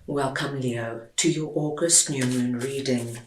Welcome, Leo, to your August new moon reading.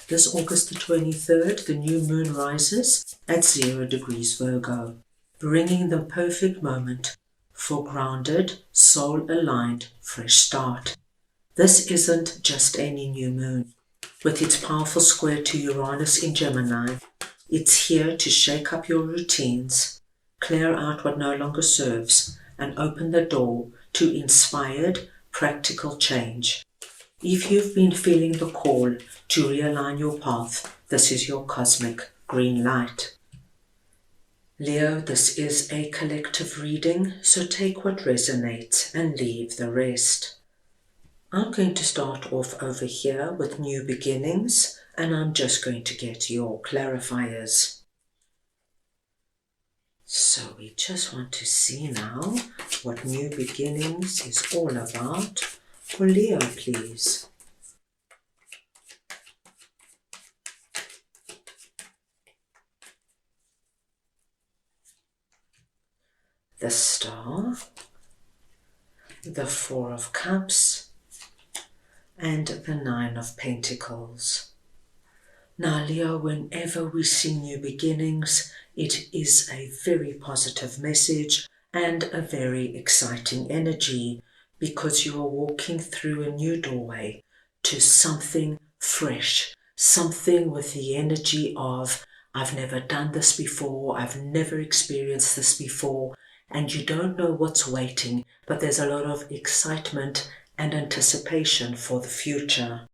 This August the 23rd, the new moon rises at 0 degrees Virgo, bringing the perfect moment for grounded, soul-aligned, fresh start. This isn't just any new moon. With its powerful square to Uranus in Gemini, it's here to shake up your routines, clear out what no longer serves, and open the door to inspired, practical change. If you've been feeling the call to realign your path, this is your cosmic green light. Leo, this is a collective reading, so take what resonates and leave the rest. I'm going to start off over here with new beginnings, and I'm just going to get your clarifiers. So we just want to see now what new beginnings is all about for Leo, please. The Star, the Four of Cups, and the Nine of Pentacles. Now, Leo, whenever we see new beginnings, it is a very positive message and a very exciting energy because you are walking through a new doorway to something fresh, something with the energy of, I've never done this before, I've never experienced this before, and you don't know what's waiting, but there's a lot of excitement and anticipation for the future.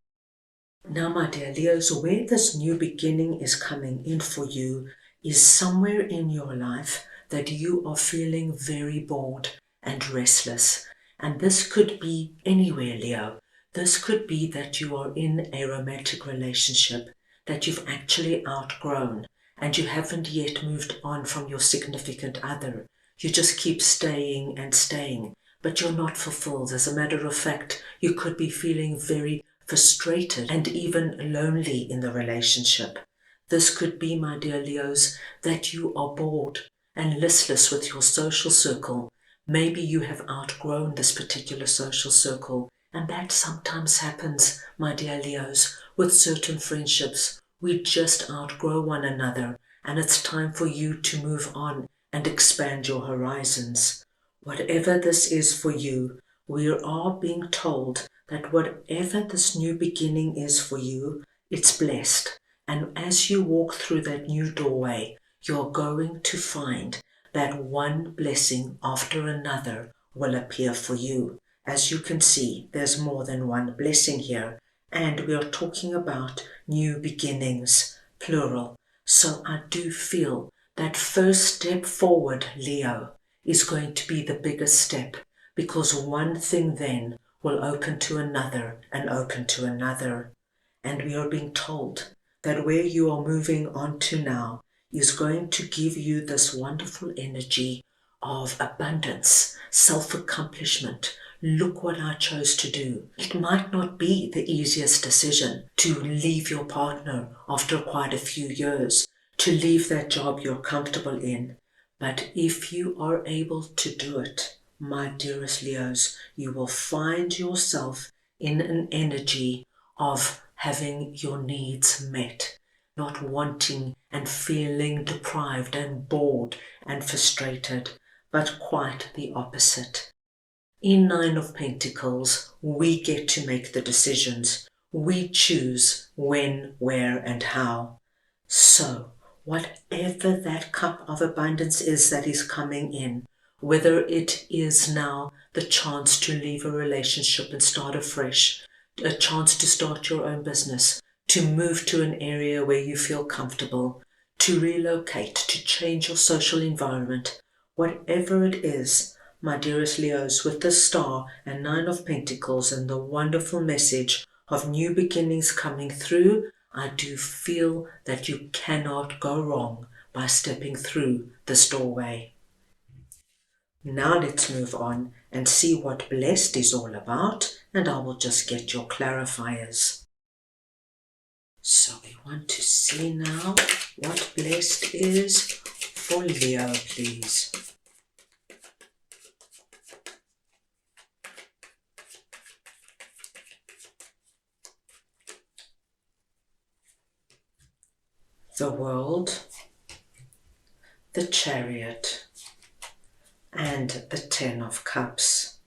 Now, my dear Leos, where this new beginning is coming in for you is somewhere in your life that you are feeling very bored and restless. And this could be anywhere, Leo. This could be that you are in a romantic relationship that you've actually outgrown and you haven't yet moved on from your significant other. You just keep staying and staying, but you're not fulfilled. As a matter of fact, you could be feeling very frustrated and even lonely in the relationship. This could be, my dear Leos, that you are bored and listless with your social circle. Maybe you have outgrown this particular social circle, and that sometimes happens, my dear Leos, with certain friendships. We just outgrow one another, and it's time for you to move on and expand your horizons. Whatever this is for you, we are being told that whatever this new beginning is for you, it's blessed. And as you walk through that new doorway, you're going to find that one blessing after another will appear for you. As you can see, there's more than one blessing here. And we are talking about new beginnings, plural. So I do feel that first step forward, Leo, is going to be the biggest step, because one thing then will open to another and open to another. And we are being told that where you are moving on to now is going to give you this wonderful energy of abundance, self-accomplishment. Look what I chose to do. It might not be the easiest decision to leave your partner after quite a few years, to leave that job you're comfortable in. But if you are able to do it, my dearest Leos, you will find yourself in an energy of having your needs met, not wanting and feeling deprived and bored and frustrated, but quite the opposite. In Nine of Pentacles, we get to make the decisions. We choose when, where, and how. So, whatever that cup of abundance is that is coming in, whether it is now the chance to leave a relationship and start afresh, a chance to start your own business, to move to an area where you feel comfortable, to relocate, to change your social environment, whatever it is, my dearest Leos, with the Star and Nine of Pentacles and the wonderful message of new beginnings coming through, I do feel that you cannot go wrong by stepping through this doorway. Now let's move on and see what blessed is all about, and I will just get your clarifiers. So we want to see now what blessed is for Leo, please. the World, the Chariot, and the Ten of Cups.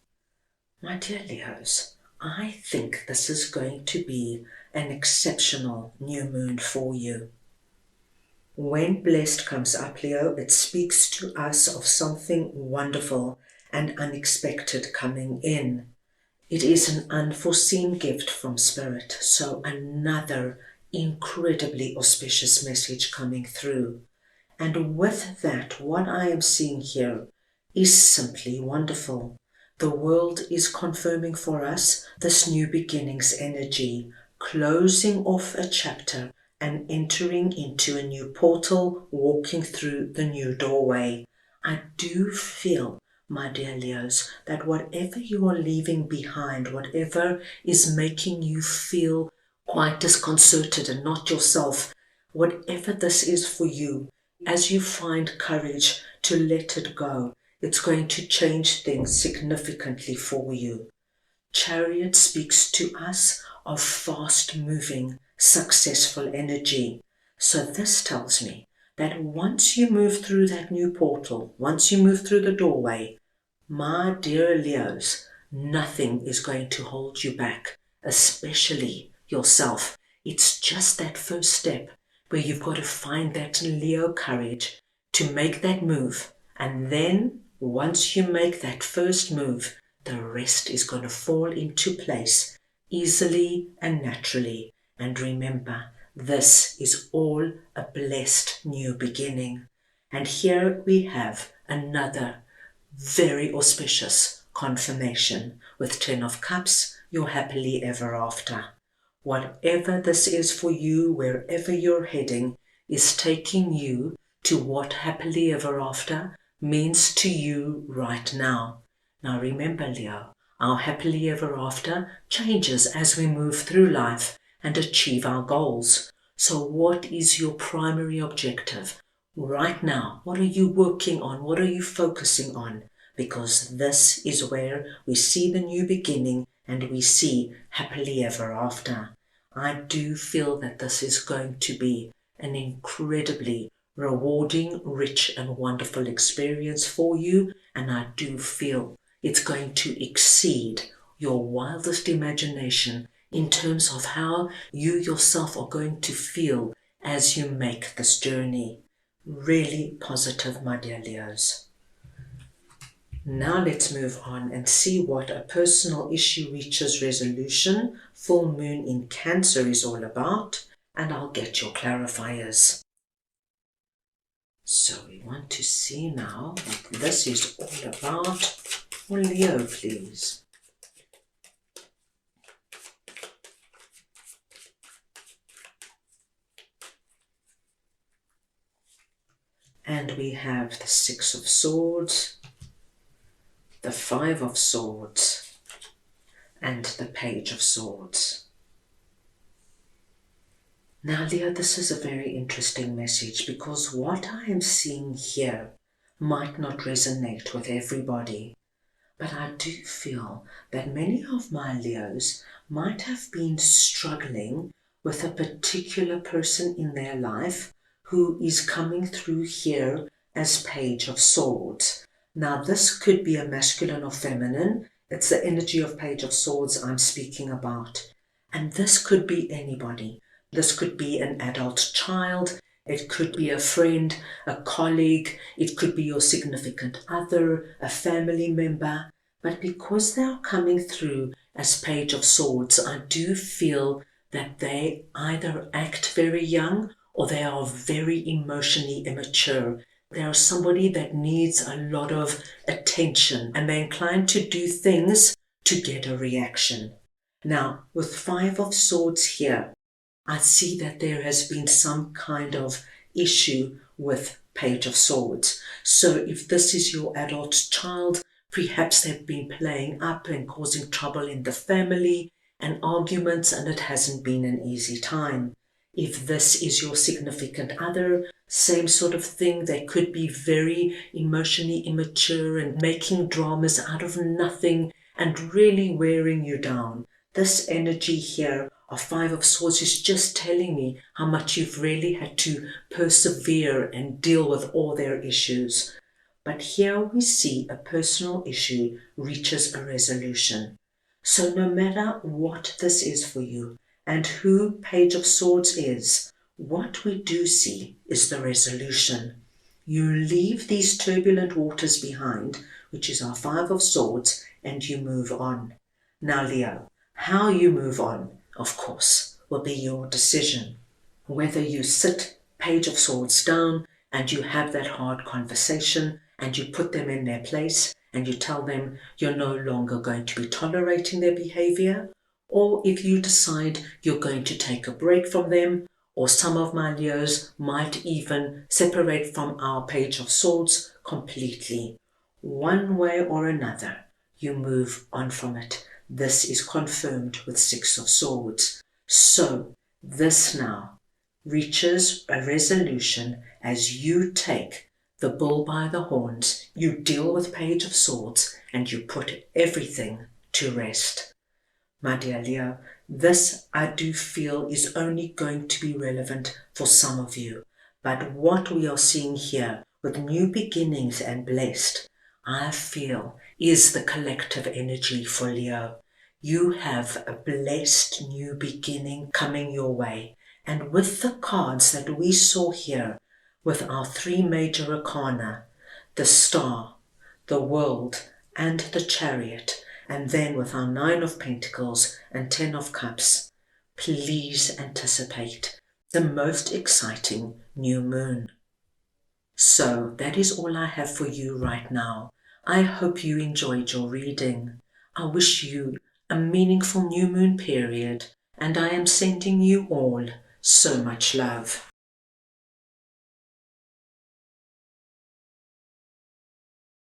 My dear Leos, I think this is going to be an exceptional new moon for you. When blessed comes up, Leo, it speaks to us of something wonderful and unexpected coming in. It is an unforeseen gift from Spirit, so another incredibly auspicious message coming through. And with that, what I am seeing here is simply wonderful. The world is confirming for us this new beginnings energy, closing off a chapter and entering into a new portal, walking through the new doorway. I do feel, my dear Leos, that whatever you are leaving behind, whatever is making you feel quite disconcerted and not yourself, whatever this is for you, as you find courage to let it go, it's going to change things significantly for you. Chariot speaks to us of fast-moving, successful energy. So this tells me that once you move through that new portal, once you move through the doorway, my dear Leos, nothing is going to hold you back, especially yourself. It's just that first step where you've got to find that Leo courage to make that move. And then once you make that first move, the rest is going to fall into place easily and naturally. And remember, this is all a blessed new beginning. And here we have another very auspicious confirmation with Ten of Cups, your happily ever after. Whatever this is for you, wherever you're heading, is taking you to what happily ever after means to you right now. Now remember, Leo, our happily ever after changes as we move through life and achieve our goals. So what is your primary objective right now? What are you working on? What are you focusing on? Because this is where we see the new beginning and we see happily ever after. I do feel that this is going to be an incredibly rewarding, rich and wonderful experience for you, and I do feel it's going to exceed your wildest imagination in terms of how you yourself are going to feel as you make this journey. Really positive, my dear Leos. Now let's move on and see what a personal issue reaches resolution, full moon in Cancer, is all about, and I'll get your clarifiers. So we want to see now what this is all about for Leo, please. And we have the Six of Swords, the Five of Swords, and the Page of Swords. Now, Leo, this is a very interesting message because what I am seeing here might not resonate with everybody, but I do feel that many of my Leos might have been struggling with a particular person in their life who is coming through here as Page of Swords. Now, this could be a masculine or feminine. It's the energy of Page of Swords I'm speaking about. And this could be anybody. This could be an adult child. It could be a friend, a colleague. It could be your significant other, a family member. But because they are coming through as Page of Swords, I do feel that they either act very young or they are very emotionally immature. They are somebody that needs a lot of attention and they're inclined to do things to get a reaction. Now, with Five of Swords here, I see that there has been some kind of issue with Page of Swords. So if this is your adult child, perhaps they've been playing up and causing trouble in the family and arguments, and it hasn't been an easy time. If this is your significant other, same sort of thing. They could be very emotionally immature and making dramas out of nothing and really wearing you down. This energy here Our Five of Swords is just telling me how much you've really had to persevere and deal with all their issues. But here we see a personal issue reaches a resolution. So no matter what this is for you and who Page of Swords is, what we do see is the resolution. You leave these turbulent waters behind, which is our Five of Swords, and you move on. Now, Leo, how you move on, of course, will be your decision. Whether you sit Page of Swords down and you have that hard conversation and you put them in their place and you tell them you're no longer going to be tolerating their behavior, or if you decide you're going to take a break from them, or some of my Leos might even separate from our Page of Swords completely. One way or another, you move on from it. This is confirmed with Six of Swords. So this now reaches a resolution as you take the bull by the horns, you deal with Page of Swords, and you put everything to rest. My dear Leo, this I do feel is only going to be relevant for some of you. But what we are seeing here with new beginnings and blessed, I feel is the collective energy for Leo. You have a blessed new beginning coming your way. And with the cards that we saw here, with our three major arcana, the Star, the World, and the Chariot, and then with our Nine of Pentacles and Ten of Cups, please anticipate the most exciting new moon. So that is all I have for you right now. I hope you enjoyed your reading. I wish you a meaningful new moon period, and I am sending you all so much love.